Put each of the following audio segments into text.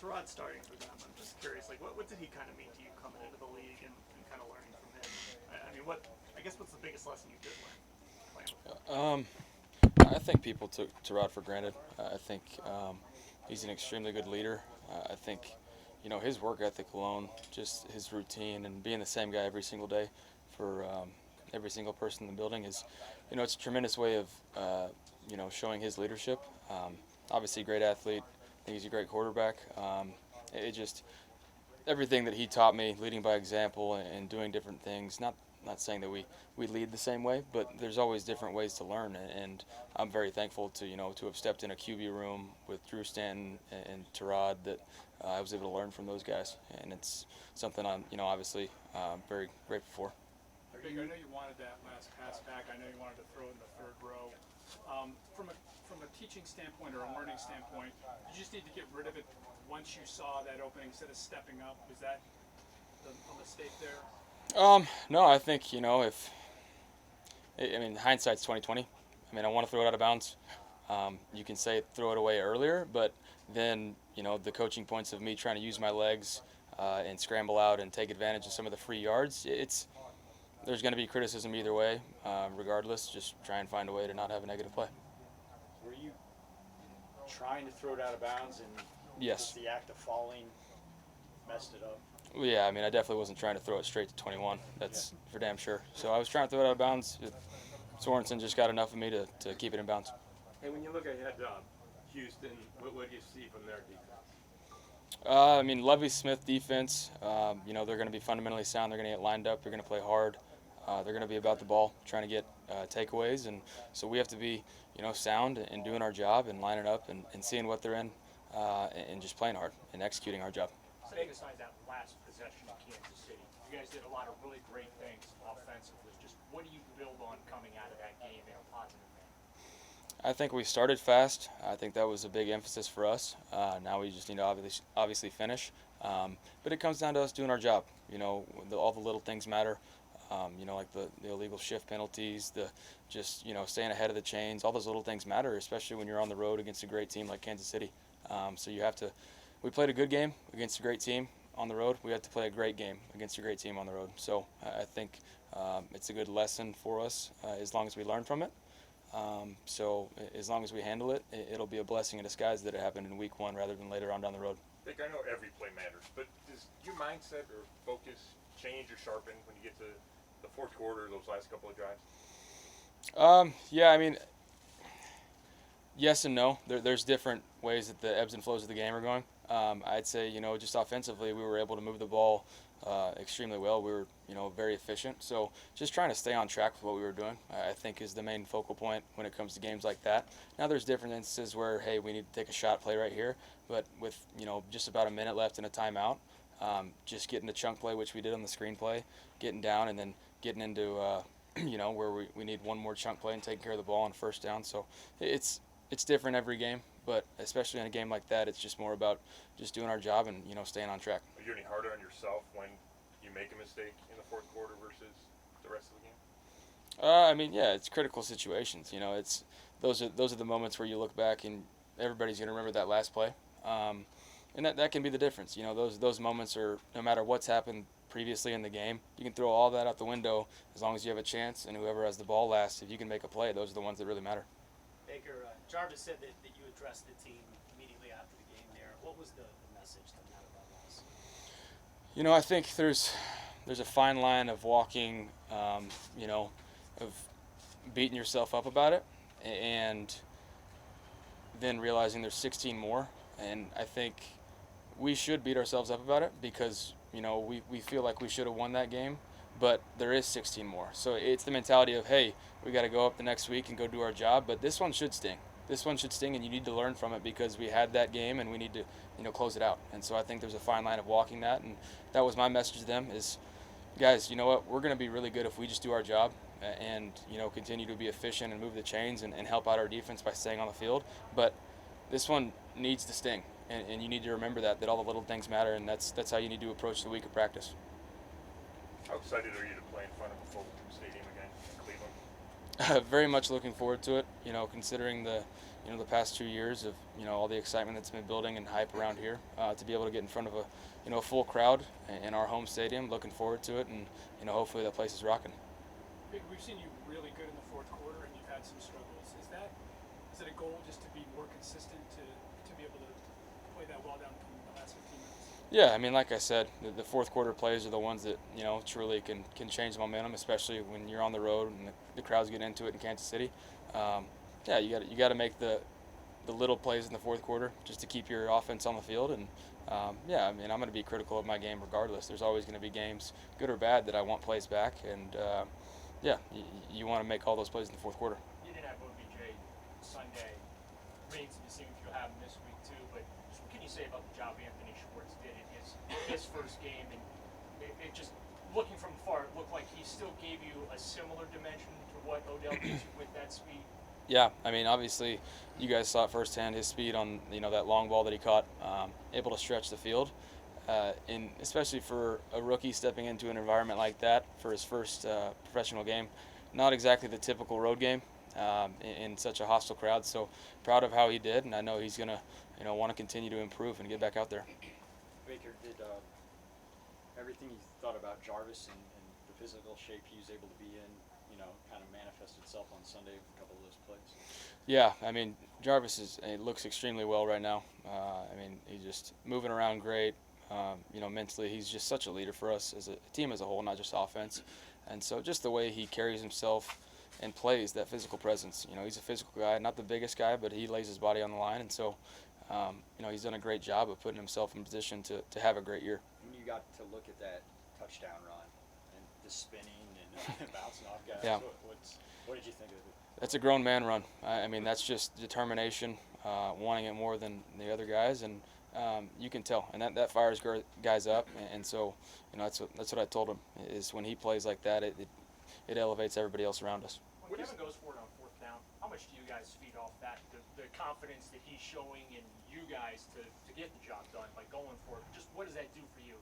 Terod starting for them, I'm just curious, like, what did he kind of mean to you coming into the league and kind of learning from him? I mean, what's the biggest lesson you did learn playing with him? I think people took Terod for granted. I think he's an extremely good leader. I think, his work ethic alone, just his routine and being the same guy every single day for every single person in the building is, it's a tremendous way of, showing his leadership. Obviously, a great athlete. I think he's a great quarterback. It just everything that he taught me, leading by example and doing different things. Not saying that we lead the same way, but there's always different ways to learn. And I'm very thankful to have stepped in a QB room with Drew Stanton and Terod that I was able to learn from those guys. And it's something I'm obviously very grateful for. I know you wanted that last pass back. I know you wanted to throw it in the third row. From a teaching standpoint or a learning standpoint, you just need to get rid of it once you saw that opening instead of stepping up. Was that a mistake there? No, I think hindsight's 20/20. I want to throw it out of bounds. You can say throw it away earlier, but then the coaching points of me trying to use my legs and scramble out and take advantage of some of the free yards. There's going to be criticism either way, regardless. Just try and find a way to not have a negative play. Were you trying to throw it out of bounds and Yes. just the act of falling messed it up? Well, yeah, I definitely wasn't trying to throw it straight to 21. That's for damn sure. So I was trying to throw it out of bounds. Sorensen just got enough of me to keep it in bounds. Hey, when you look ahead, Houston, what do you see from their defense? Lovie Smith defense, they're going to be fundamentally sound. They're going to get lined up. They're going to play hard. They're going to be about the ball, trying to get takeaways. And so we have to be, sound and doing our job and lining up and seeing what they're in and just playing hard and executing our job. Setting aside that last possession in Kansas City, you guys did a lot of really great things offensively. Just what do you build on coming out of that game in a positive manner? I think we started fast. I think that was a big emphasis for us. Now we just need to obviously finish. But it comes down to us doing our job. All the little things matter. Like the illegal shift penalties, staying ahead of the chains. All those little things matter, especially when you're on the road against a great team like Kansas City. So you have to. We played a good game against a great team on the road. We have to play a great game against a great team on the road. So I think it's a good lesson for us as long as we learn from it. So as long as we handle it, it'll be a blessing in disguise that it happened in week one rather than later on down the road. Dick, I know every play matters, but does your mindset or focus change or sharpen when you get to the fourth quarter, those last couple of drives? Yes and no. There's different ways that the ebbs and flows of the game are going. I'd say, just offensively, we were able to move the ball extremely well. We were, very efficient. So just trying to stay on track with what we were doing, I think, is the main focal point when it comes to games like that. Now there's different instances where, hey, we need to take a shot play right here. But with, just about a minute left in a timeout, just getting the chunk play, which we did on the screen play, getting down and then getting into, where we need one more chunk play and taking care of the ball on first down. So it's different every game, but especially in a game like that, it's just more about just doing our job and, staying on track. Are you any harder on yourself when you make a mistake in the fourth quarter versus the rest of the game? It's critical situations. Those are the moments where you look back and everybody's going to remember that last play. And that can be the difference. Those moments are, no matter what's happened previously in the game, you can throw all that out the window as long as you have a chance, and whoever has the ball last, if you can make a play, those are the ones that really matter. Baker, Jarvis said that you addressed the team immediately after the game there. What was the message coming out of that loss? I think there's a fine line of walking, of beating yourself up about it and then realizing there's 16 more. And I think we should beat ourselves up about it because, we feel like we should have won that game, but there is 16 more. So it's the mentality of, hey, we got to go up the next week and go do our job, but this one should sting. This one should sting, and you need to learn from it because we had that game and we need to, close it out. And so I think there's a fine line of walking that, and that was my message to them is, guys, you know what, we're going to be really good if we just do our job and, continue to be efficient and move the chains and help out our defense by staying on the field. But this one needs to sting, and you need to remember that all the little things matter, and that's how you need to approach the week of practice. How excited are you to play in front of a full stadium again in Cleveland? Very much looking forward to it. Considering the the past 2 years of all the excitement that's been building and hype around here, to be able to get in front of a full crowd in our home stadium. Looking forward to it, and hopefully that place is rocking. We've seen you really good in the fourth quarter, and you've had some struggles. Is it a goal just to be more consistent to be able to play that well down in the last 15 minutes? Yeah, I mean, like I said, the fourth quarter plays are the ones that truly can change the momentum, especially when you're on the road and the crowds get into it in Kansas City. Yeah, you got to make the little plays in the fourth quarter just to keep your offense on the field. And yeah, I mean, I'm going to be critical of my game regardless. There's always going to be games, good or bad, that I want plays back. And yeah, you want to make all those plays in the fourth quarter. You didn't have OBJ Sunday. Remains to be seen if you'll have him this week too. But just what can you say about the job Anthony Schwartz did in his first game? And it just, looking from afar, it looked like he still gave you a similar dimension to what Odell gives you with that speed. Yeah, I mean, obviously, you guys saw it firsthand, his speed on that long ball that he caught, able to stretch the field, and especially for a rookie stepping into an environment like that for his first professional game, not exactly the typical road game in such a hostile crowd. So proud of how he did, and I know he's gonna want to continue to improve and get back out there. Baker, did everything you thought about Jarvis and the physical shape he was able to be in, kind of manifest itself on Sunday with a couple of those plays? Yeah, I mean, Jarvis looks extremely well right now. I mean, he's just moving around great. Mentally, he's just such a leader for us as a team as a whole, not just offense. And so just the way he carries himself and plays, that physical presence. He's a physical guy, not the biggest guy, but he lays his body on the line. And so, he's done a great job of putting himself in position to have a great year. When you got to look at that touchdown run and the spinning and bouncing off guys, Yeah. What did you think of it? That's a grown man run. I mean, that's just determination, wanting it more than the other guys, and you can tell. And that fires guys up. And so, that's what I told him, is when he plays like that, it elevates everybody else around us. When Kevin goes for it on fourth down, how much do you guys feed off that? The confidence that he's showing in you guys to get the job done by going for it. Just what does that do for you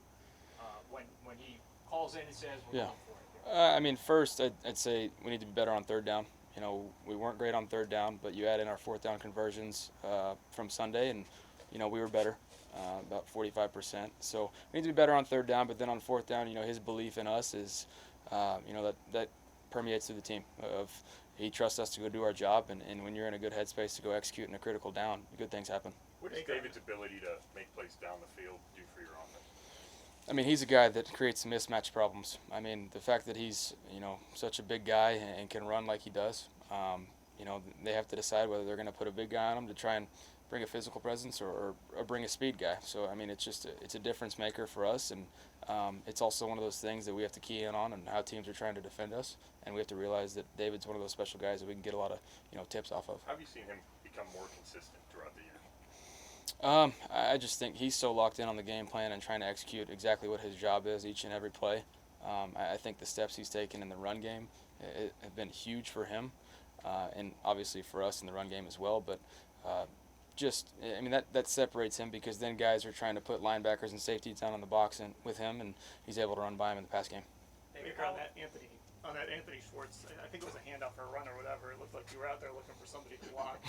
when he calls in and says we're going for it? I mean, first, I'd say we need to be better on third down. We weren't great on third down, but you add in our fourth down conversions from Sunday, and, we were better, about 45%. So we need to be better on third down, but then on fourth down, his belief in us is, that permeates through the team. He trusts us to go do our job, and when you're in a good headspace to go execute in a critical down, good things happen. What does David's ability to make plays down the field do for your offense? I mean, he's a guy that creates mismatch problems. I mean, the fact that he's, such a big guy and can run like he does, they have to decide whether they're going to put a big guy on him to try and bring a physical presence or bring a speed guy. So, I mean, it's a difference maker for us, and it's also one of those things that we have to key in on and how teams are trying to defend us, and we have to realize that David's one of those special guys that we can get a lot of, tips off of. How have you seen him become more consistent throughout the year? I just think he's so locked in on the game plan and trying to execute exactly what his job is each and every play. I think the steps he's taken in the run game have been huge for him, and obviously for us in the run game as well. But that separates him, because then guys are trying to put linebackers and safeties down on the box and with him, and he's able to run by him in the pass game. Baker, on that Anthony Schwartz, I think it was a handoff or a run or whatever. It looked like you were out there looking for somebody to block.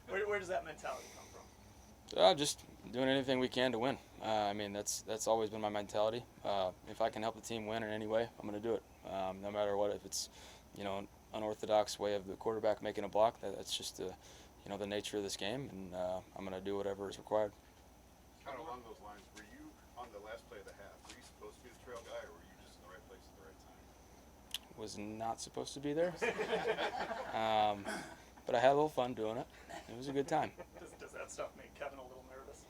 Where does that mentality come from? Just doing anything we can to win. I mean, that's always been my mentality. If I can help the team win in any way, I'm going to do it. No matter what, if it's an unorthodox way of the quarterback making a block, that's just the nature of this game, and I'm going to do whatever is required. Kind of along those lines, were you on the last play of the half? Were you supposed to be the trail guy, or were you just in the right place at the right time? Was not supposed to be there, but I had a little fun doing it. It was a good time. Does that stuff make Kevin a little nervous?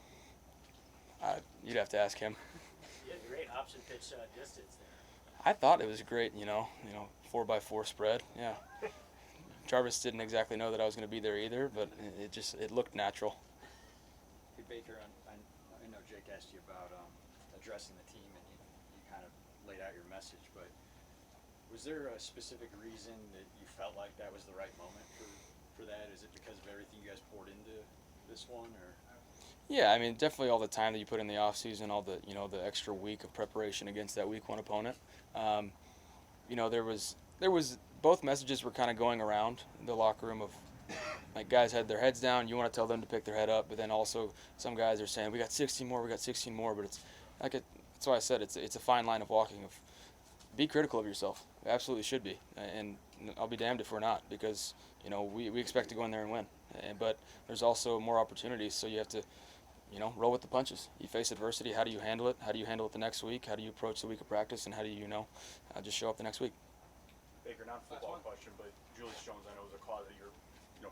You'd have to ask him. You had great option pitch distance there. I thought it was great, 4x4 spread. Yeah. Jarvis didn't exactly know that I was going to be there either, but it looked natural. Hey, Baker, I know Jake asked you about addressing the team, and you kind of laid out your message, but was there a specific reason that you felt like that was the right moment for that? Is it because of everything you guys poured into this one, or? Yeah, I mean, definitely all the time that you put in the off season, all the the extra week of preparation against that week one opponent. There was both messages were kind of going around the locker room of like guys had their heads down. You want to tell them to pick their head up, but then also some guys are saying we got 16 more, we got 16 more. But it's like that's why I said it's a fine line of walking. Of be critical of yourself. It absolutely should be, and I'll be damned if we're not, because we expect to go in there and win. But there's also more opportunities, so you have to roll with the punches. You face adversity. How do you handle it? How do you handle it the next week? How do you approach the week of practice? And how do you just show up the next week? Baker, not a football question, but Julius Jones, I know, is a cause that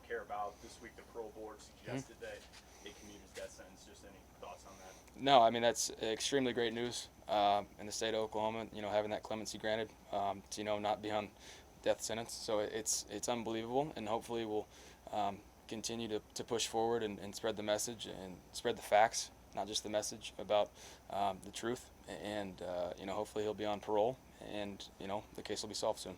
care about. This week, the Pro Board suggested that they commuted his death sentence. Just any thoughts on that? No, I mean that's extremely great news in the state of Oklahoma. Having that clemency granted, to not be on death sentence. So it's unbelievable, and hopefully we'll continue to push forward and spread the message and spread the facts, not just the message about the truth. And hopefully he'll be on parole, and the case will be solved soon.